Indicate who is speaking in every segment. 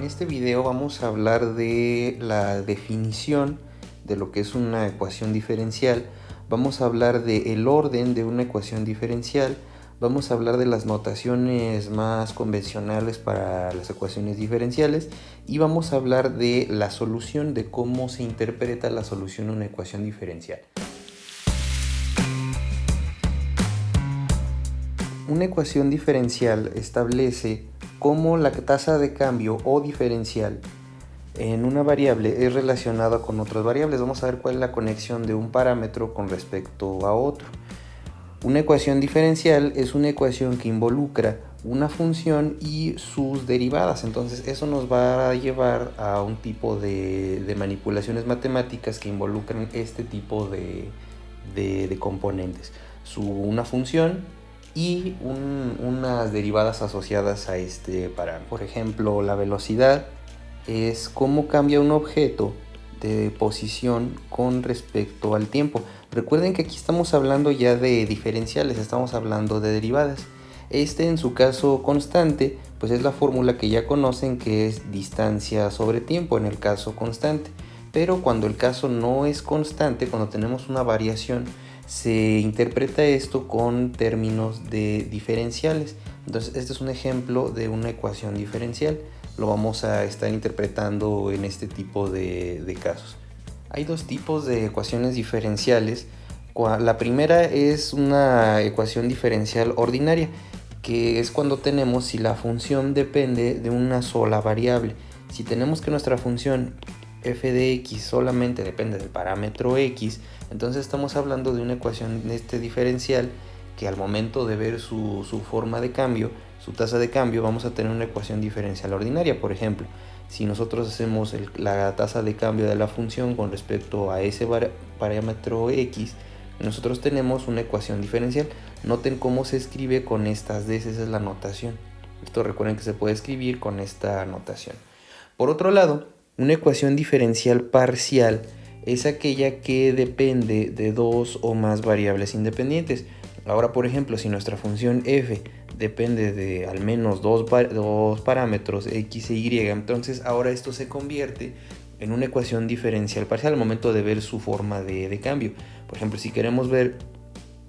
Speaker 1: este video vamos a hablar de la definición de lo que es una ecuación diferencial. Vamos a hablar del orden de una ecuación diferencial. Vamos a hablar de las notaciones más convencionales para las ecuaciones diferenciales y vamos a hablar de la solución, de cómo se interpreta la solución a una ecuación diferencial. Una ecuación diferencial establece cómo la tasa de cambio o diferencial en una variable es relacionada con otras variables. Vamos a ver cuál es la conexión de un parámetro con respecto a otro. Una ecuación diferencial es una ecuación que involucra una función y sus derivadas. Entonces eso nos va a llevar a un tipo de manipulaciones matemáticas que involucran este tipo de componentes. Una función y unas derivadas asociadas a este parámetro. Por ejemplo, la velocidad es cómo cambia un objeto de posición con respecto al tiempo. Recuerden que aquí estamos hablando ya de diferenciales, estamos hablando de derivadas. En su caso constante, pues es la fórmula que ya conocen, que es distancia sobre tiempo en el caso constante. Pero cuando el caso no es constante, cuando tenemos una variación, se interpreta esto con términos de diferenciales. Entonces este es un ejemplo de una ecuación diferencial. Lo vamos a estar interpretando en este tipo de casos. Hay dos tipos de ecuaciones diferenciales. La primera es una ecuación diferencial ordinaria, que es cuando tenemos si la función depende de una sola variable. Si tenemos que nuestra función f de x solamente depende del parámetro x, entonces estamos hablando de una ecuación diferencial que al momento de ver su forma de cambio, su tasa de cambio, vamos a tener una ecuación diferencial ordinaria. Por ejemplo, si nosotros hacemos la tasa de cambio de la función con respecto a ese parámetro x, nosotros tenemos una ecuación diferencial. Noten cómo se escribe con estas d, esa es la notación. Esto recuerden que se puede escribir con esta notación. Por otro lado, una ecuación diferencial parcial es aquella que depende de dos o más variables independientes. Ahora, por ejemplo, si nuestra función f depende de al menos dos parámetros x e y, entonces ahora esto se convierte en una ecuación diferencial parcial al momento de ver su forma de cambio. Por ejemplo, si queremos ver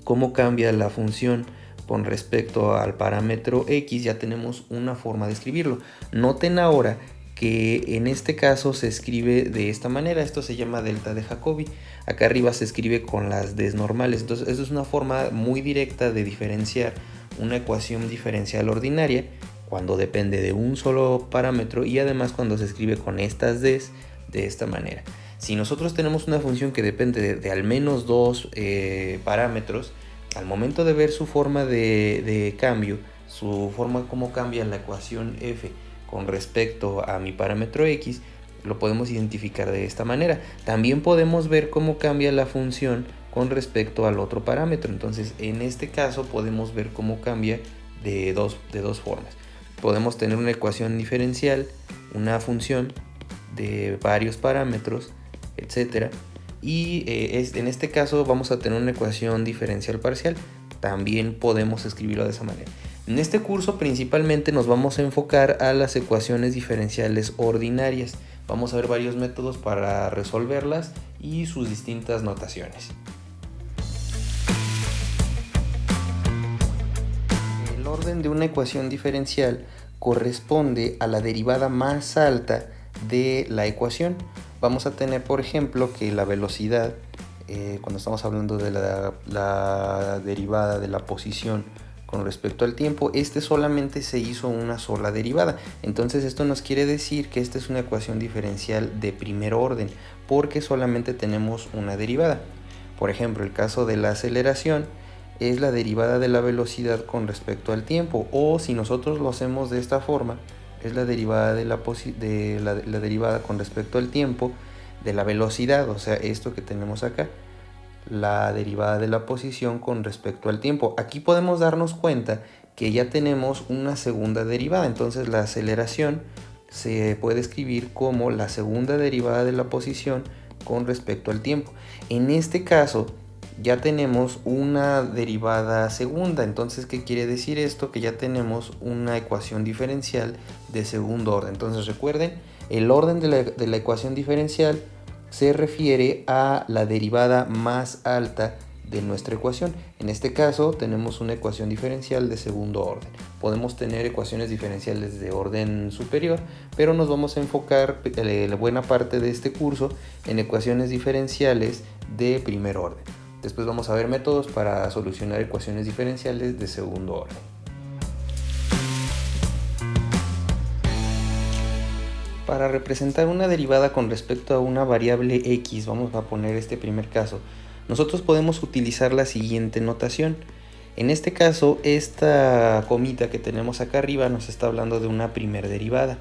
Speaker 1: cómo cambia la función con respecto al parámetro x, ya tenemos una forma de escribirlo. Noten ahora que en este caso se escribe de esta manera. Esto se llama delta de Jacobi. Acá arriba se escribe con las d normales. Entonces esto es una forma muy directa de diferenciar una ecuación diferencial ordinaria cuando depende de un solo parámetro y además cuando se escribe con estas d de esta manera. Si nosotros tenemos una función que depende de al menos dos parámetros, al momento de ver su forma de cambio, su forma como cambia la ecuación f con respecto a mi parámetro x, lo podemos identificar de esta manera. También podemos ver cómo cambia la función con respecto al otro parámetro. Entonces, en este caso podemos ver cómo cambia de dos formas. Podemos tener una ecuación diferencial, una función de varios parámetros, etcétera. Y en este caso vamos a tener una ecuación diferencial parcial. También podemos escribirlo de esa manera. En este curso principalmente nos vamos a enfocar a las ecuaciones diferenciales ordinarias. Vamos a ver varios métodos para resolverlas y sus distintas notaciones. El orden de una ecuación diferencial corresponde a la derivada más alta de la ecuación. Vamos a tener, por ejemplo, que la velocidad, cuando estamos hablando de la derivada de la posición con respecto al tiempo, solamente se hizo una sola derivada. Entonces esto nos quiere decir que esta es una ecuación diferencial de primer orden, porque solamente tenemos una derivada. Por ejemplo, el caso de la aceleración es la derivada de la velocidad con respecto al tiempo, o si nosotros lo hacemos de esta forma, es la derivada de la derivada con respecto al tiempo de la velocidad, o sea, esto que tenemos acá, la derivada de la posición con respecto al tiempo. Aquí podemos darnos cuenta que ya tenemos una segunda derivada. Entonces la aceleración se puede escribir como la segunda derivada de la posición con respecto al tiempo. En este caso, ya tenemos una derivada segunda. Entonces, ¿qué quiere decir esto? Que ya tenemos una ecuación diferencial de segundo orden. Entonces, recuerden, el orden de la ecuación diferencial se refiere a la derivada más alta de nuestra ecuación. En este caso tenemos una ecuación diferencial de segundo orden. Podemos tener ecuaciones diferenciales de orden superior, pero nos vamos a enfocar la buena parte de este curso en ecuaciones diferenciales de primer orden. Después vamos a ver métodos para solucionar ecuaciones diferenciales de segundo orden. Para representar una derivada con respecto a una variable x, vamos a poner este primer caso, nosotros podemos utilizar la siguiente notación. En este caso, esta comita que tenemos acá arriba nos está hablando de una primera derivada.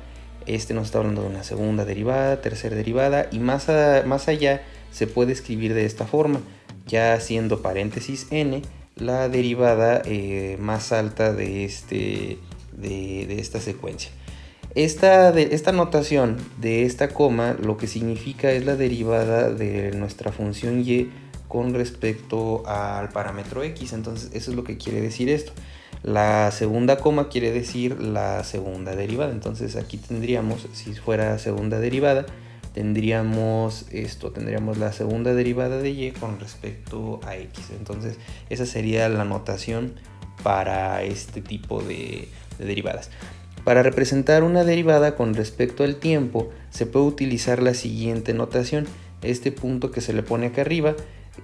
Speaker 1: Nos está hablando de una segunda derivada, tercera derivada, y más allá se puede escribir de esta forma, ya haciendo paréntesis n, la derivada más alta de esta secuencia. Esta notación de esta coma lo que significa es la derivada de nuestra función y con respecto al parámetro x. Entonces eso es lo que quiere decir esto. La segunda coma quiere decir la segunda derivada. Entonces aquí tendríamos, si fuera segunda derivada, tendríamos la segunda derivada de y con respecto a x. Entonces esa sería la notación para este tipo de derivadas. Para representar una derivada con respecto al tiempo, se puede utilizar la siguiente notación. Este punto que se le pone acá arriba,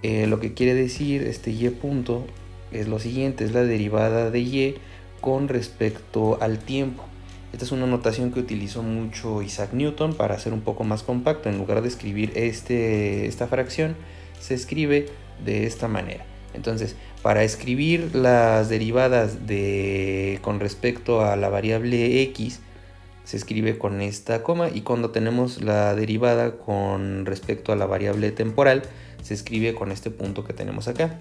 Speaker 1: lo que quiere decir este y punto es lo siguiente, es la derivada de y con respecto al tiempo. Esta es una notación que utilizó mucho Isaac Newton para hacer un poco más compacto. En lugar de escribir esta fracción, se escribe de esta manera. Entonces, para escribir las derivadas con respecto a la variable x, se escribe con esta coma, y cuando tenemos la derivada con respecto a la variable temporal, se escribe con este punto que tenemos acá.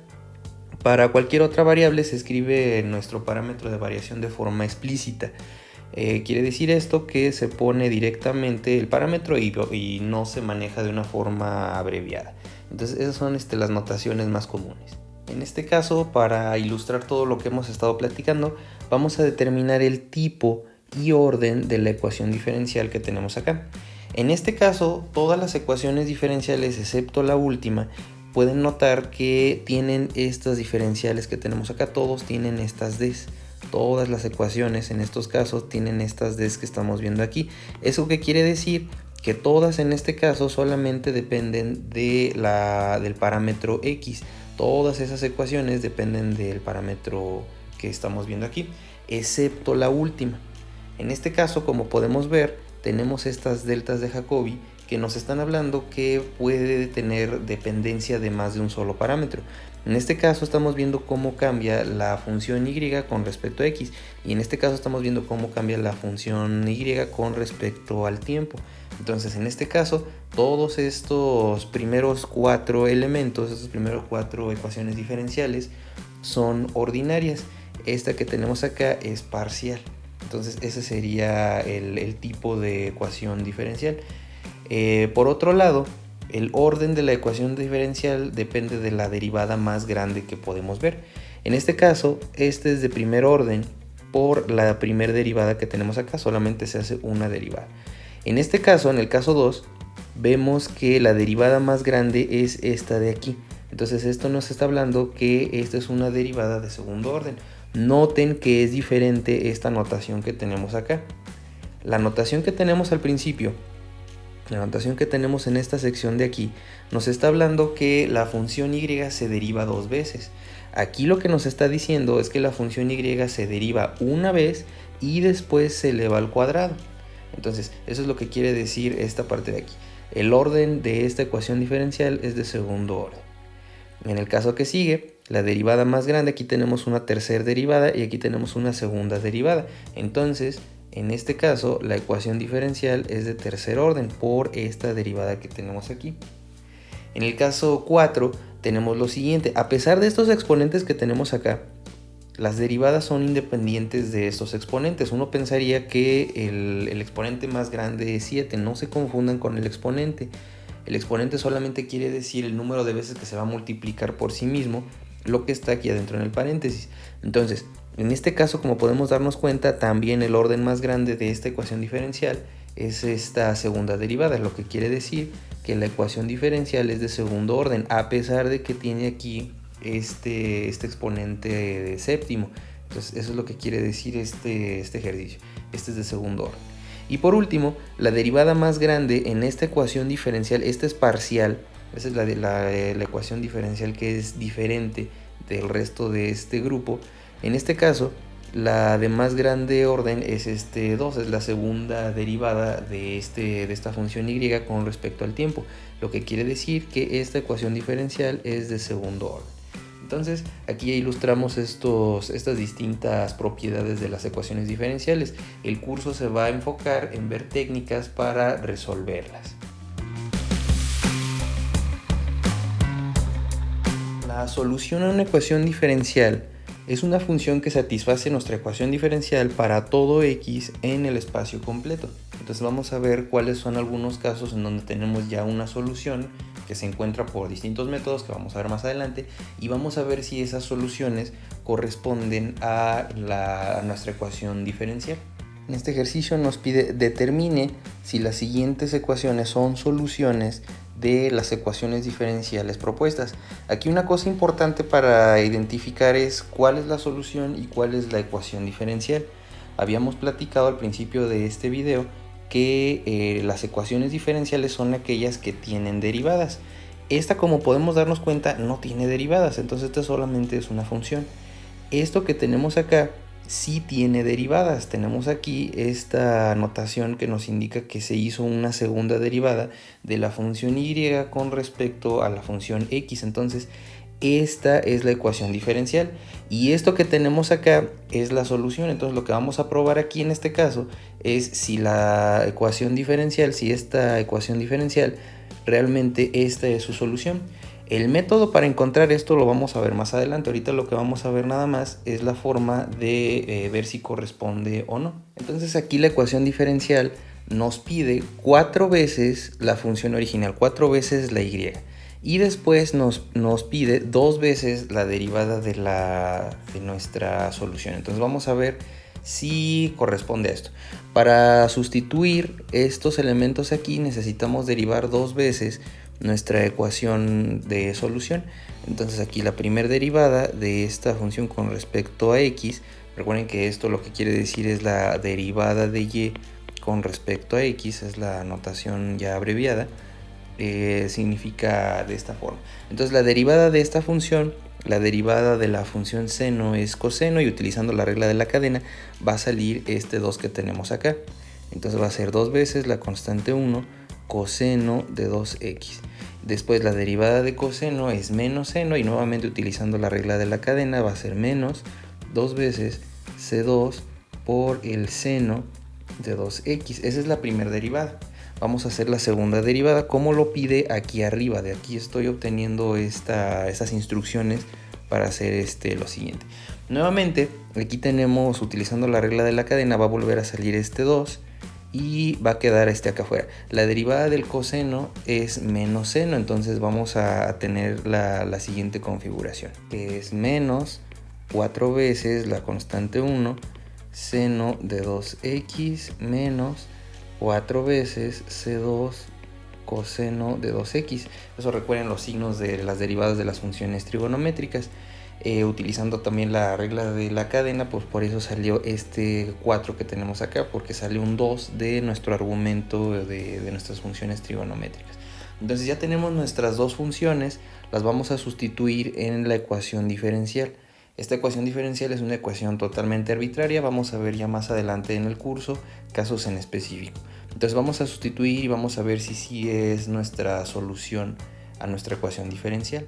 Speaker 1: Para cualquier otra variable se escribe nuestro parámetro de variación de forma explícita. Quiere decir esto que se pone directamente el parámetro y no se maneja de una forma abreviada. Entonces esas son las notaciones más comunes. En este caso, para ilustrar todo lo que hemos estado platicando, vamos a determinar el tipo y orden de la ecuación diferencial que tenemos acá. En este caso, todas las ecuaciones diferenciales, excepto la última, pueden notar que tienen estas diferenciales que tenemos acá. Todos tienen estas Ds. Todas las ecuaciones en estos casos tienen estas Ds que estamos viendo aquí. ¿Eso qué quiere decir? Que todas en este caso solamente dependen del parámetro x. Todas esas ecuaciones dependen del parámetro que estamos viendo aquí, excepto la última. En este caso, como podemos ver, tenemos estas deltas de Jacobi que nos están hablando que puede tener dependencia de más de un solo parámetro. En este caso estamos viendo cómo cambia la función y con respecto a x, y en este caso estamos viendo cómo cambia la función y con respecto al tiempo. Entonces, en este caso, todos estos primeros cuatro elementos, estos primeros cuatro ecuaciones diferenciales son ordinarias. Esta que tenemos acá es parcial. Entonces, ese sería el tipo de ecuación diferencial. Por otro lado, el orden de la ecuación diferencial depende de la derivada más grande que podemos ver. En este caso, este es de primer orden por la primera derivada que tenemos acá, solamente se hace una derivada. En este caso, en el caso 2, vemos que la derivada más grande es esta de aquí. Entonces esto nos está hablando que esta es una derivada de segundo orden. Noten que es diferente esta notación que tenemos acá. La notación que tenemos al principio, la notación que tenemos en esta sección de aquí, nos está hablando que la función y se deriva dos veces. Aquí lo que nos está diciendo es que la función y se deriva una vez y después se eleva al cuadrado. Entonces, eso es lo que quiere decir esta parte de aquí. El orden de esta ecuación diferencial es de segundo orden. En el caso que sigue, la derivada más grande, aquí tenemos una tercera derivada y aquí tenemos una segunda derivada. Entonces, en este caso, la ecuación diferencial es de tercer orden por esta derivada que tenemos aquí. En el caso 4, tenemos lo siguiente. A pesar de estos exponentes que tenemos acá, las derivadas son independientes de estos exponentes. Uno pensaría que el exponente más grande es 7. No se confundan con el exponente. El exponente solamente quiere decir el número de veces que se va a multiplicar por sí mismo lo que está aquí adentro en el paréntesis. Entonces, en este caso, como podemos darnos cuenta, también el orden más grande de esta ecuación diferencial es esta segunda derivada, lo que quiere decir que la ecuación diferencial es de segundo orden, a pesar de que tiene aquí este exponente de séptimo. Entonces eso es lo que quiere decir este ejercicio. Este es de segundo orden. Y por último, la derivada más grande en esta ecuación diferencial, esta es parcial. Esa es la ecuación diferencial que es diferente del resto de este grupo. En este caso, la de más grande orden es 2, es la segunda derivada de esta función y con respecto al tiempo, lo que quiere decir que esta ecuación diferencial es de segundo orden. Entonces, aquí ya ilustramos estas distintas propiedades de las ecuaciones diferenciales. El curso se va a enfocar en ver técnicas para resolverlas. La solución a una ecuación diferencial es una función que satisface nuestra ecuación diferencial para todo x en el espacio completo. Entonces vamos a ver cuáles son algunos casos en donde tenemos ya una solución que se encuentra por distintos métodos que vamos a ver más adelante, y vamos a ver si esas soluciones corresponden a nuestra ecuación diferencial. En este ejercicio nos pide determine si las siguientes ecuaciones son soluciones de las ecuaciones diferenciales propuestas. Aquí una cosa importante para identificar es cuál es la solución y cuál es la ecuación diferencial. Habíamos platicado al principio de este video que las ecuaciones diferenciales son aquellas que tienen derivadas. Esta, como podemos darnos cuenta, no tiene derivadas, entonces esta solamente es una función. Esto que tenemos acá sí tiene derivadas. Tenemos aquí esta notación que nos indica que se hizo una segunda derivada de la función y con respecto a la función x. Entonces esta es la ecuación diferencial y esto que tenemos acá es la solución. Entonces lo que vamos a probar aquí en este caso es si la ecuación diferencial, si esta ecuación diferencial realmente esta es su solución. El método para encontrar esto lo vamos a ver más adelante. Ahorita lo que vamos a ver nada más es la forma de ver si corresponde o no. Entonces aquí la ecuación diferencial nos pide 4 veces la función original, 4 veces la y. Y después nos pide 2 veces la derivada de nuestra solución. Entonces vamos a ver si corresponde a esto. Para sustituir estos elementos aquí necesitamos derivar 2 veces nuestra ecuación de solución. Entonces aquí la primera derivada de esta función con respecto a x, recuerden que esto lo que quiere decir es la derivada de y con respecto a x, es la notación ya abreviada, significa de esta forma. Entonces la derivada de esta función, la derivada de la función seno es coseno, y utilizando la regla de la cadena va a salir este 2 que tenemos acá. Entonces va a ser 2 veces la constante 1 coseno de 2x. Después la derivada de coseno es menos seno, y nuevamente utilizando la regla de la cadena va a ser menos 2 veces c2 por el seno de 2x. Esa es la primera derivada. Vamos a hacer la segunda derivada como lo pide aquí arriba. De aquí estoy obteniendo estas instrucciones para hacer lo siguiente. Nuevamente aquí tenemos, utilizando la regla de la cadena, va a volver a salir este 2 y va a quedar acá afuera. La derivada del coseno es menos seno, entonces vamos a tener la siguiente configuración, que es menos 4 veces la constante 1 seno de 2x menos 4 veces c2 coseno de 2x. Eso, recuerden los signos de las derivadas de las funciones trigonométricas. Utilizando también la regla de la cadena, pues por eso salió este 4 que tenemos acá, porque sale un 2 de nuestro argumento de nuestras funciones trigonométricas. Entonces ya tenemos nuestras dos funciones, las vamos a sustituir en la ecuación diferencial. Esta ecuación diferencial es una ecuación totalmente arbitraria, vamos a ver ya más adelante en el curso casos en específico. Entonces vamos a sustituir y vamos a ver si sí es nuestra solución a nuestra ecuación diferencial.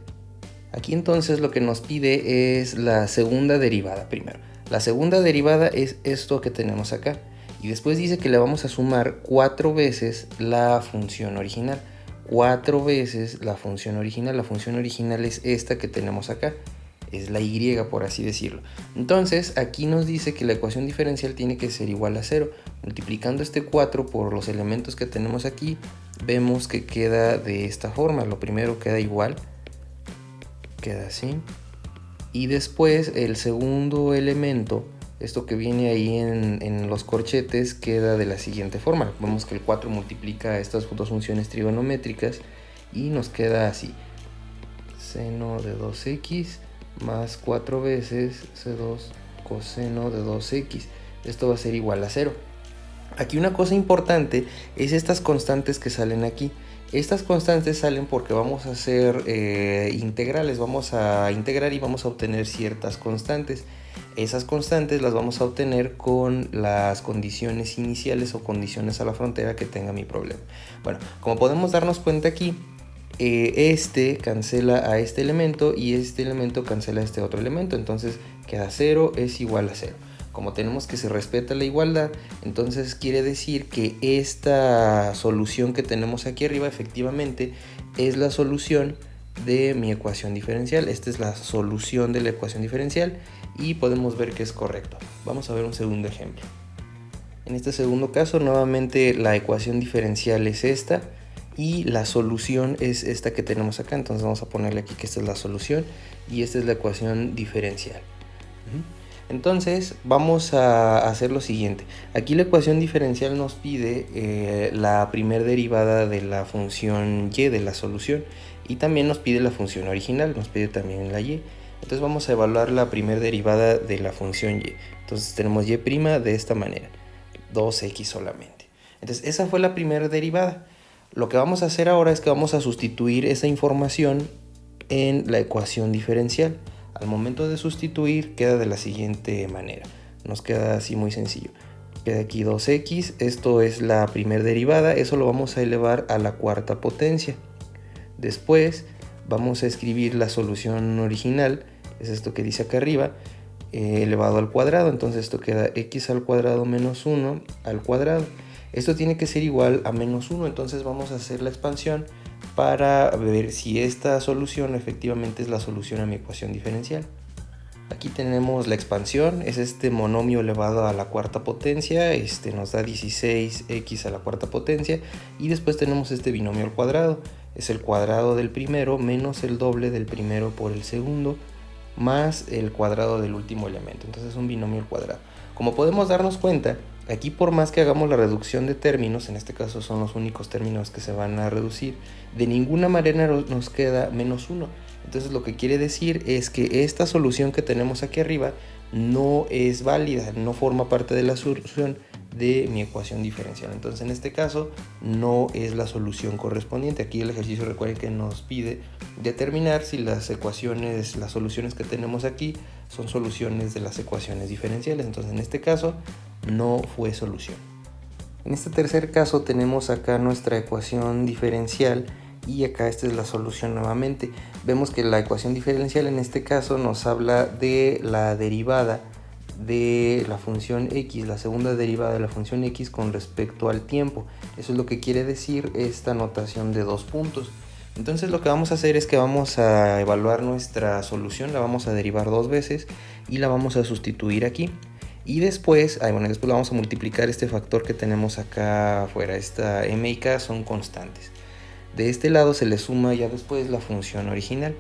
Speaker 1: Aquí entonces lo que nos pide es la segunda derivada primero. La segunda derivada es esto que tenemos acá. Y después dice que le vamos a sumar 4 veces la función original. 4 veces la función original. La función original es esta que tenemos acá. Es la y, por así decirlo. Entonces aquí nos dice que la ecuación diferencial tiene que ser igual a 0. Multiplicando este 4 por los elementos que tenemos aquí, vemos que queda de esta forma. Lo primero queda igual, queda así, y después el segundo elemento, esto que viene ahí en los corchetes, queda de la siguiente forma. Vemos que el 4 multiplica estas dos funciones trigonométricas y nos queda así: seno de 2x más 4 veces c2 coseno de 2x. Esto va a ser igual a 0. Aquí una cosa importante es estas constantes que salen aquí. Estas constantes salen porque vamos a hacer integrales, vamos a integrar y vamos a obtener ciertas constantes. Esas constantes las vamos a obtener con las condiciones iniciales o condiciones a la frontera que tenga mi problema. Bueno, como podemos darnos cuenta aquí, este cancela a este elemento y este elemento cancela a este otro elemento, entonces queda 0 es igual a 0. Como tenemos que se respeta la igualdad, entonces quiere decir que esta solución que tenemos aquí arriba efectivamente es la solución de mi ecuación diferencial. Esta es la solución de la ecuación diferencial y podemos ver que es correcto. Vamos a ver un segundo ejemplo. En este segundo caso, nuevamente la ecuación diferencial es esta y la solución es esta que tenemos acá. Entonces vamos a ponerle aquí que esta es la solución y esta es la ecuación diferencial. Entonces vamos a hacer lo siguiente. Aquí la ecuación diferencial nos pide la primer derivada de la función y de la solución y también nos pide la función original, nos pide también la y. Entonces vamos a evaluar la primer derivada de la función y. Entonces tenemos y' de esta manera, 2x solamente. Entonces esa fue la primera derivada. Lo que vamos a hacer ahora es que vamos a sustituir esa información en la ecuación diferencial. Al momento de sustituir queda de la siguiente manera. Nos queda así muy sencillo. Queda aquí 2x, esto es la primera derivada, eso lo vamos a elevar a la cuarta potencia. Después vamos a escribir la solución original, es esto que dice acá arriba, elevado al cuadrado. Entonces esto queda x al cuadrado menos 1 al cuadrado. Esto tiene que ser igual a menos 1, entonces vamos a hacer la expansión para ver si esta solución efectivamente es la solución a mi ecuación diferencial. Aquí tenemos la expansión, es este monomio elevado a la cuarta potencia, nos da 16x a la cuarta potencia, y después tenemos este binomio al cuadrado, es el cuadrado del primero menos el doble del primero por el segundo, más el cuadrado del último elemento, entonces es un binomio al cuadrado. Como podemos darnos cuenta, aquí por más que hagamos la reducción de términos, en este caso son los únicos términos que se van a reducir, de ninguna manera nos queda menos 1. Entonces lo que quiere decir es que esta solución que tenemos aquí arriba no es válida, no forma parte de la solución de mi ecuación diferencial. Entonces en este caso no es la solución correspondiente. Aquí el ejercicio, recuerden que nos pide determinar si las ecuaciones, las soluciones que tenemos aquí son soluciones de las ecuaciones diferenciales. Entonces en este caso no fue solución. En este tercer caso tenemos acá nuestra ecuación diferencial y acá esta es la solución nuevamente. Vemos que la ecuación diferencial en este caso nos habla de la derivada de la función x, la segunda derivada de la función x con respecto al tiempo. Eso es lo que quiere decir esta notación de 2 puntos. Entonces lo que vamos a hacer es que vamos a evaluar nuestra solución, la vamos a derivar 2 veces y la vamos a sustituir aquí. Y después, después vamos a multiplicar este factor que tenemos acá afuera. Esta m y k son constantes. De este lado se le suma ya después la función original.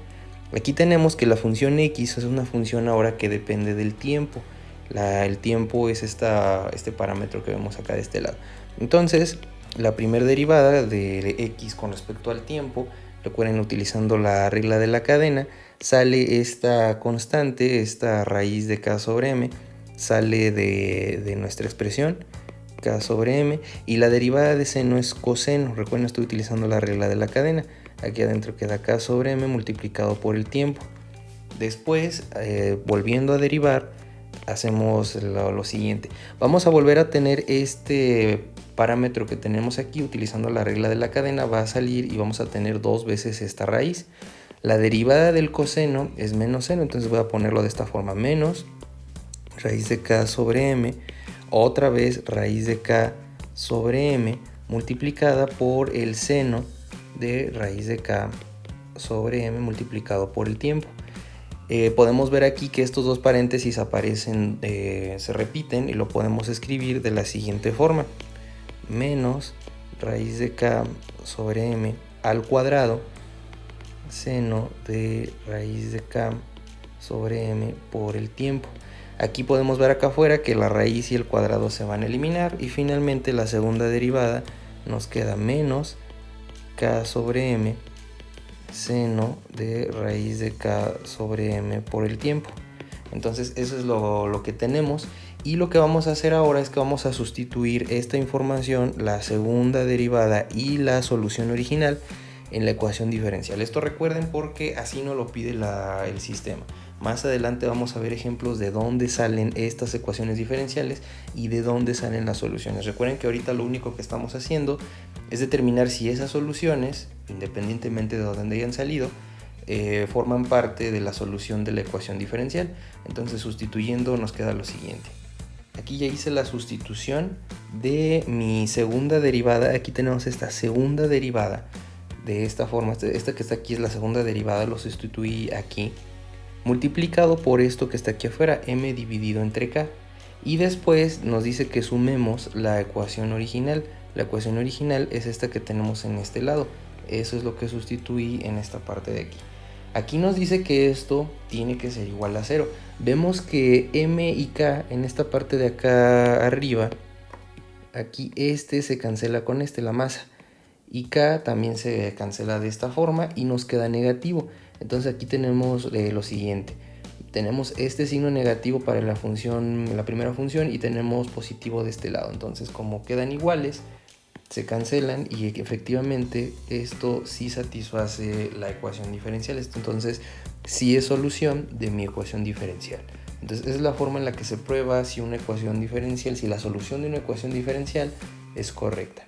Speaker 1: Aquí tenemos que la función x es una función ahora que depende del tiempo. El tiempo es este parámetro que vemos acá de este lado. Entonces, la primera derivada de x con respecto al tiempo, recuerden utilizando la regla de la cadena, sale esta constante, esta raíz de k sobre m, sale de nuestra expresión k sobre m, y la derivada de seno es coseno. Recuerden, estoy utilizando la regla de la cadena. Aquí adentro queda k sobre m multiplicado por el tiempo. Después, volviendo a derivar, hacemos lo siguiente. Vamos a volver a tener este parámetro que tenemos aquí, utilizando la regla de la cadena, va a salir y vamos a tener 2 veces esta raíz. La derivada del coseno es menos seno, entonces voy a ponerlo de esta forma: menos raíz de k sobre m, otra vez raíz de k sobre m multiplicada por el seno de raíz de k sobre m multiplicado por el tiempo. Podemos ver aquí que estos dos paréntesis aparecen, se repiten, y lo podemos escribir de la siguiente forma: menos raíz de k sobre m al cuadrado seno de raíz de k sobre m por el tiempo. Aquí podemos ver acá afuera que la raíz y el cuadrado se van a eliminar y finalmente la segunda derivada nos queda menos k sobre m seno de raíz de k sobre m por el tiempo. Entonces eso es lo que tenemos, y lo que vamos a hacer ahora es que vamos a sustituir esta información, la segunda derivada y la solución original, en la ecuación diferencial. Esto recuerden porque así nos lo pide el sistema. Más adelante vamos a ver ejemplos de dónde salen estas ecuaciones diferenciales y de dónde salen las soluciones. Recuerden que ahorita lo único que estamos haciendo es determinar si esas soluciones, independientemente de dónde hayan salido, forman parte de la solución de la ecuación diferencial. Entonces, sustituyendo, nos queda lo siguiente. Aquí ya hice la sustitución de mi segunda derivada. Aquí tenemos esta segunda derivada de esta forma. Esta que está aquí es la segunda derivada, lo sustituí aquí, multiplicado por esto que está aquí afuera, m dividido entre k. Y después nos dice que sumemos la ecuación original. La ecuación original es esta que tenemos en este lado. Eso es lo que sustituí en esta parte de aquí. Aquí nos dice que esto tiene que ser igual a 0. Vemos que m y k en esta parte de acá arriba, aquí este se cancela con la masa. Y k también se cancela de esta forma y nos queda negativo. Entonces aquí tenemos lo siguiente. Tenemos este signo negativo para la primera función, y tenemos positivo de este lado. Entonces, como quedan iguales, se cancelan y efectivamente esto sí satisface la ecuación diferencial. Entonces sí es solución de mi ecuación diferencial. Entonces esa es la forma en la que se prueba si una ecuación diferencial, si la solución de una ecuación diferencial es correcta.